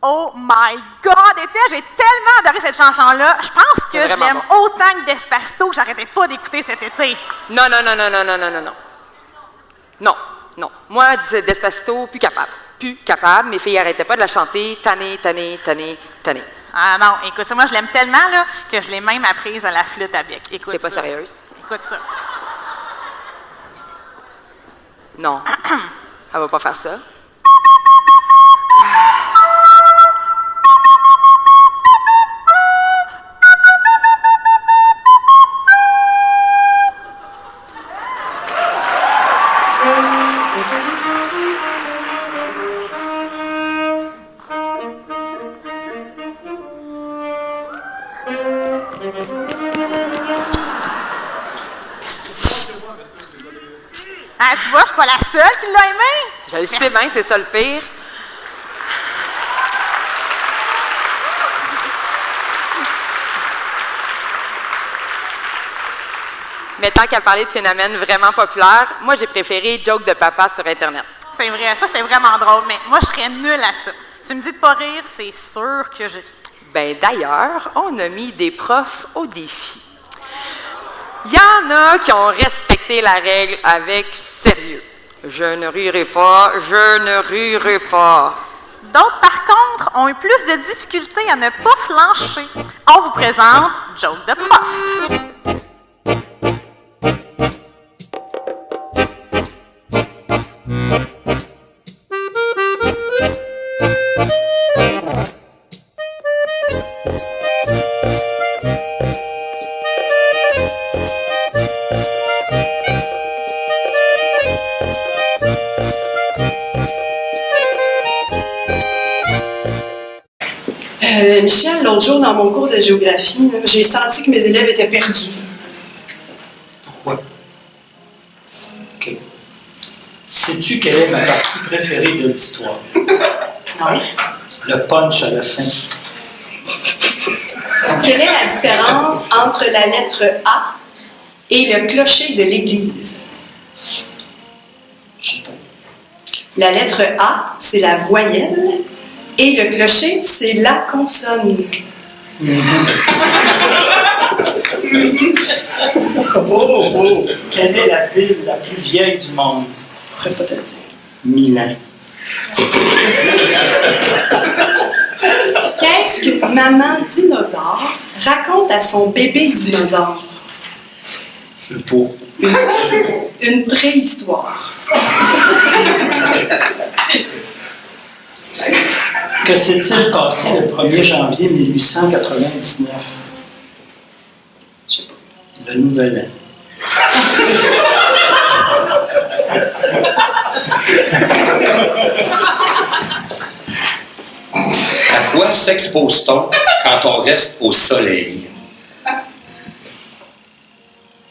Oh my God! J'ai tellement adoré cette chanson-là. Je pense que je l'aime autant que Despacito, que j'arrêtais pas d'écouter cet été. Non. Non. Moi, Despacito, plus capable. Plus capable. Mes filles arrêtaient pas de la chanter. Tanné. Ah non, écoute, moi, je l'aime tellement là, que je l'ai même apprise à la flûte à bec. Écoute ça. T'es pas sérieuse? Écoute ça. Non. Elle va pas faire ça. Ah, tu vois, je suis pas la seule qui l'a aimé. Je le sais bien, c'est ça le pire. Mais tant qu'à parler de phénomènes vraiment populaires, moi, j'ai préféré Joke de papa sur Internet. C'est vrai, ça, c'est vraiment drôle, mais moi, je serais nulle à ça. Tu me dis de pas rire, c'est sûr que je... Ben d'ailleurs, on a mis des profs au défi. Il y en a qui ont respecté la règle avec sérieux. Je ne rirai pas. D'autres, par contre, ont eu plus de difficultés à ne pas flancher. On vous présente Joke de prof. Michel, l'autre jour, dans mon cours de géographie, j'ai senti que mes élèves étaient perdus. Pourquoi? OK. Sais-tu quelle est ma partie préférée de l'histoire? Non. Le punch à la fin. Quelle est la différence entre la lettre A et le clocher de l'église? Je sais pas. La lettre A, c'est la voyelle, et le clocher, c'est la consonne. Oh! Quelle est la ville la plus vieille du monde? Je ne pourrais pas te dire. Milan. Qu'est-ce qu'une maman dinosaure raconte à son bébé dinosaure? Je sais pas. Une préhistoire. Que s'est-il passé le 1er janvier 1899? Je sais pas. Le nouvel an. À quoi s'expose-t-on quand on reste au soleil?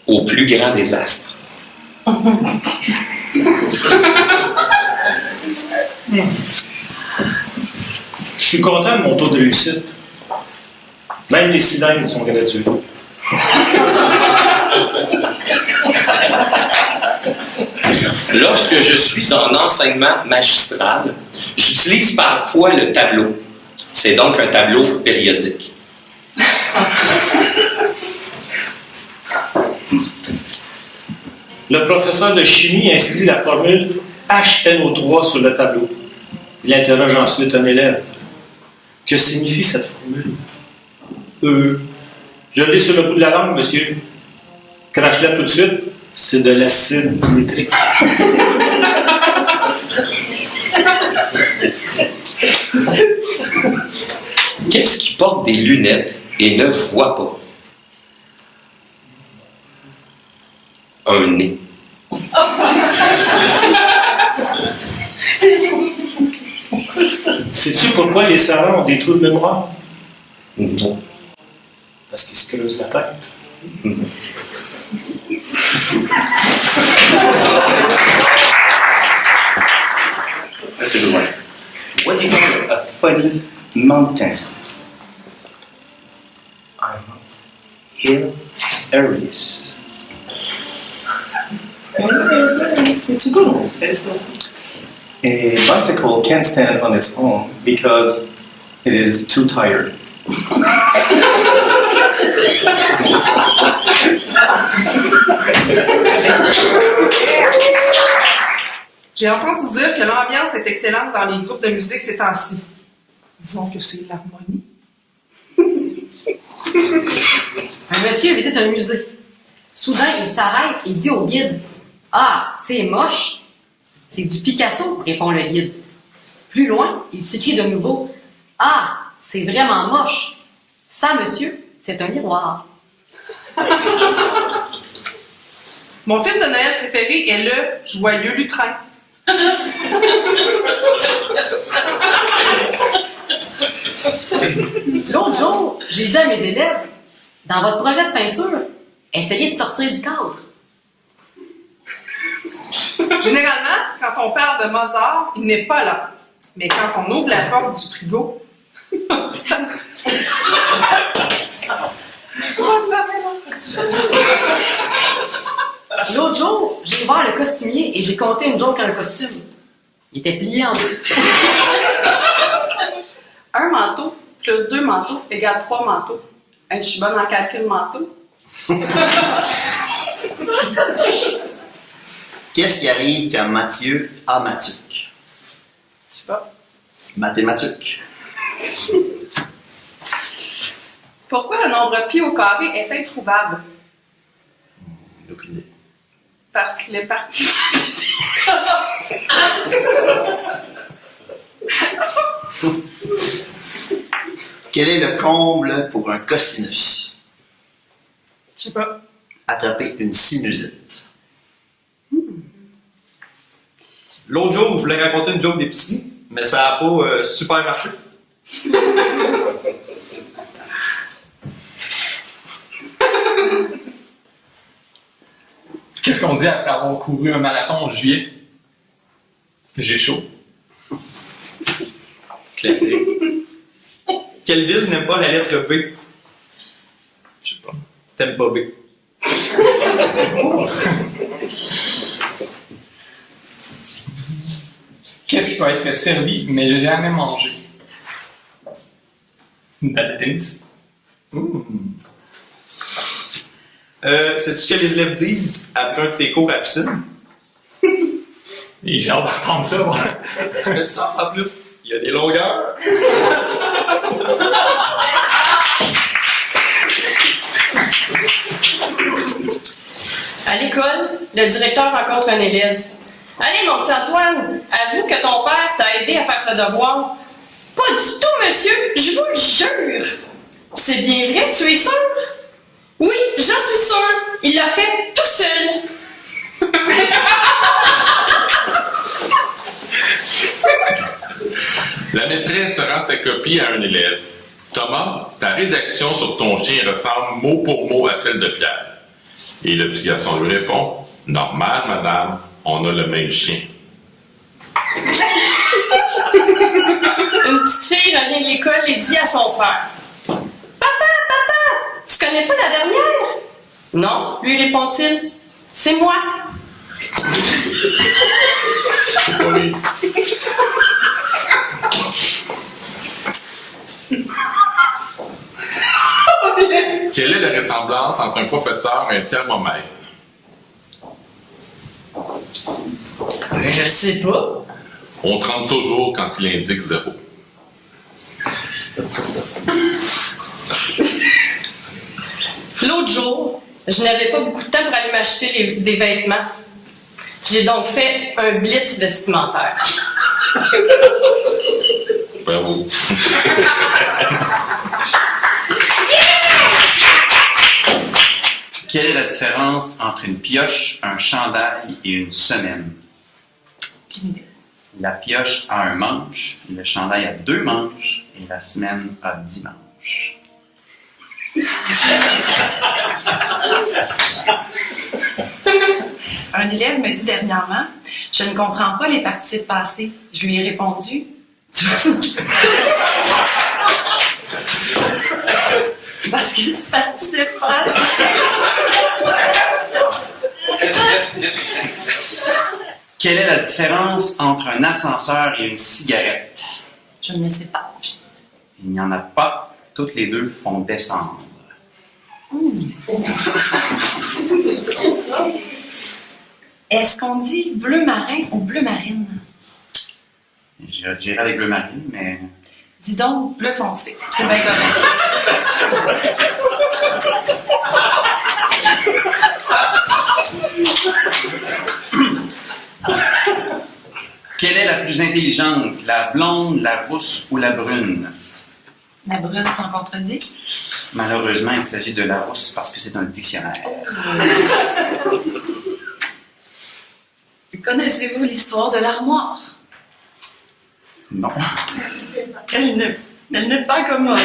Au plus grand désastre. Je suis content de mon taux de réussite. Même les cylindres sont gratuits. Lorsque je suis en enseignement magistral, j'utilise parfois le tableau. C'est donc un tableau périodique. Le professeur de chimie inscrit la formule HNO3 sur le tableau. Il interroge ensuite un élève. Que signifie cette formule? Je l'ai sur le bout de la langue, monsieur. Crache-la tout de suite. C'est de l'acide nitrique. Qu'est-ce qui porte des lunettes et ne voit pas? Un nez. Sais-tu pourquoi les savants ont des trous de mémoire? Non. Parce qu'ils se creusent la tête. C'est le vrai. What do you call a funny mountain? Hilarious. It's a good one. It's good. A bicycle can't stand on its own because It is too tired. J'ai entendu dire que l'ambiance est excellente dans les groupes de musique ces temps-ci. Disons que c'est l'harmonie. Un monsieur visite un musée. Soudain, il s'arrête et dit au guide « Ah, c'est moche! » « C'est du Picasso, » répond le guide. Plus loin, il s'écrie de nouveau « Ah, c'est vraiment moche! Ça, monsieur, c'est un miroir. » Mon film de Noël préféré est Le Joyeux Lutrin. L'autre jour, j'ai dit à mes élèves « Dans votre projet de peinture, essayez de sortir du cadre. » Généralement, quand on parle de Mozart, il n'est pas là. Mais quand on ouvre la porte du frigo, L'autre jour, j'ai ouvert le costumier et j'ai compté une joke à un costume. Il était plié en deux. Un manteau plus 2 manteaux égale 3 manteaux. Je suis bonne en calcul manteau. Qu'est-ce qui arrive quand Mathieu a Mathieu? Je sais pas. Mathématiques. Pourquoi le nombre pi au carré est introuvable? Aucune idée. Parce qu'il est parti. Quel est le comble pour un cosinus? Je sais pas. Attraper une sinusite. L'autre jour, je voulais raconter une joke d'épicerie, mais ça n'a pas super marché. Qu'est-ce qu'on dit après avoir couru un marathon en juillet? J'ai chaud. Classique. Quelle ville n'aime pas la lettre B? Je sais pas. T'aimes pas B. C'est bon. Qu'est-ce qui peut être servi, mais j'ai jamais mangé? Une balle de tennis. Sais-tu ce que les élèves disent après un de tes cours à la piscine? Et j'ai hâte d'entendre ça, moi. Ça fait du sens en plus. Il y a des longueurs. À l'école, le directeur rencontre un élève. « Allez, mon petit Antoine, avoue que ton père t'a aidé à faire ce devoir. »« Pas du tout, monsieur, je vous le jure. »« C'est bien vrai, tu es sûr? »« Oui, j'en suis sûr. Il l'a fait tout seul. » La maîtresse rend sa copie à un élève. « Thomas, ta rédaction sur ton chien ressemble mot pour mot à celle de Pierre. » Et le petit garçon lui répond, « Normal, madame, on a le même chien. » Une petite fille revient de l'école et dit à son père, « Papa, papa, tu connais pas la dernière? »« Non, lui répond-il, c'est moi. » C'est pas lui. Quelle est la ressemblance entre un professeur et un thermomètre? Je sais pas. On trempe toujours quand il indique 0. L'autre jour, je n'avais pas beaucoup de temps pour aller m'acheter des vêtements. J'ai donc fait un blitz vestimentaire. Bravo. Quelle est la différence entre une pioche, un chandail et une semaine? La pioche a un manche, le chandail a 2 manches et la semaine a 10 manches. Un élève me dit dernièrement « Je ne comprends pas les participes passés. » Je lui ai répondu « C'est parce que tu participes pas à ça. » Quelle est la différence entre un ascenseur et une cigarette? Je ne le sais pas. Il n'y en a pas. Toutes les deux font descendre. Est-ce qu'on dit bleu marin ou bleu marine? Je dirais avec bleu marine, mais... Dis donc bleu foncé. C'est bien correct. Quelle est la plus intelligente, la blonde, la rousse ou la brune? La brune sans contredit? Malheureusement, il s'agit de la rousse parce que c'est un dictionnaire. Connaissez-vous l'histoire de l'armoire? Non. Elle n'est pas commode.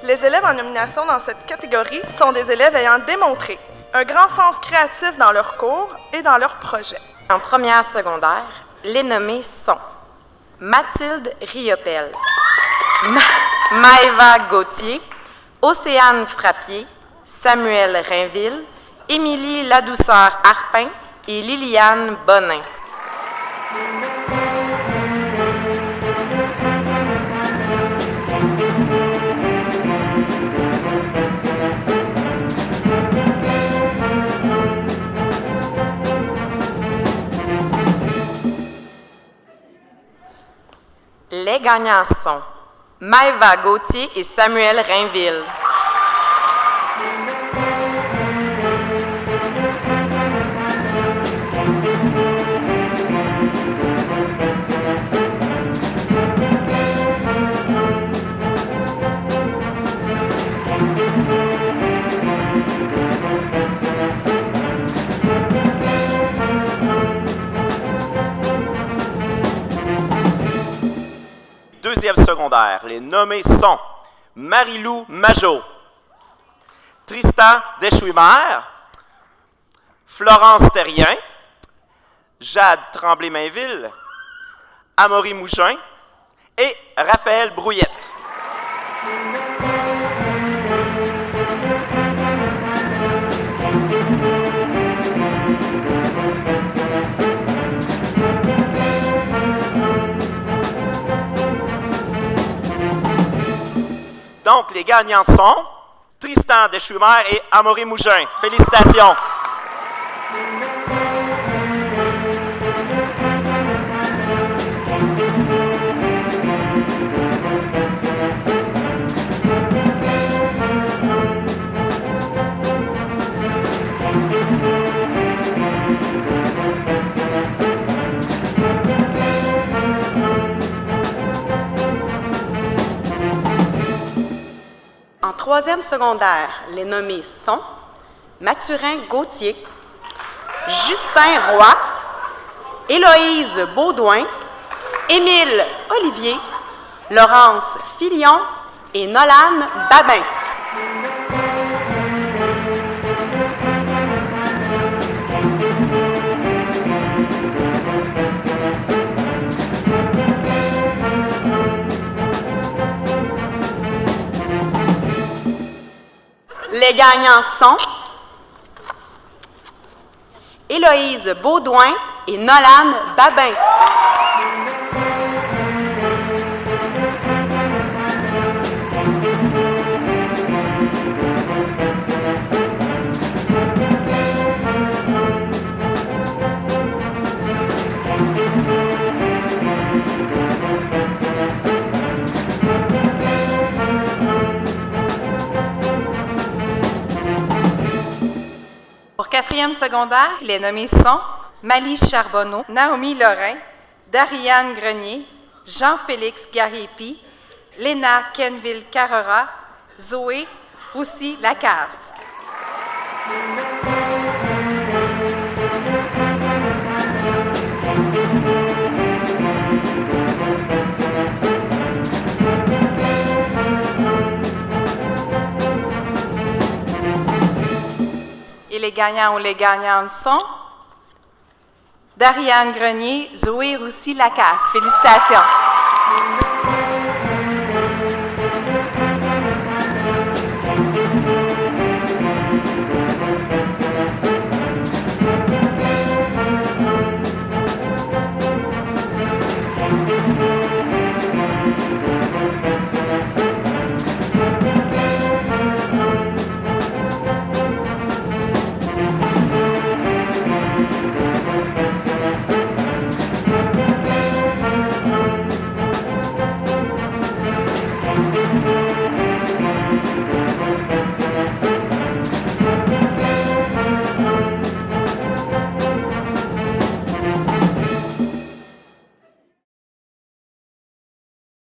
Les élèves en nomination dans cette catégorie sont des élèves ayant démontré un grand sens créatif dans leurs cours et dans leurs projets. En première secondaire, les nommés sont Mathilde Riopel, Maëva Gauthier, Océane Frappier, Samuel Rainville, Émilie Ladouceur Arpin et Liliane Bonin. Les gagnants sont Maëva Gauthier et Samuel Rainville. Deuxième secondaire, les nommés sont Marie-Lou Majot, Tristan Deschouimer, Florence Terrien, Jade Tremblay-Mainville, Amaury Mougin et Raphaël Brouillette. Donc, les gagnants sont Tristan Deschouimer et Amaury Mougin. Félicitations! En troisième secondaire, les nommés sont Mathurin Gauthier, Justin Roy, Héloïse Baudouin, Émile Olivier, Laurence Filion et Nolan Babin. Les gagnants sont Héloïse Baudouin et Nolan Babin. Pour quatrième secondaire, les nommés sont Mali Charbonneau, Naomi Lorrain, Dariane Grenier, Jean-Félix Gariepi, Léna Kenville-Carrera, Zoé Roussy-Lacasse. Et les gagnants ou les gagnantes sont Dariane Grenier, Zoé Roussy-Lacasse. Félicitations!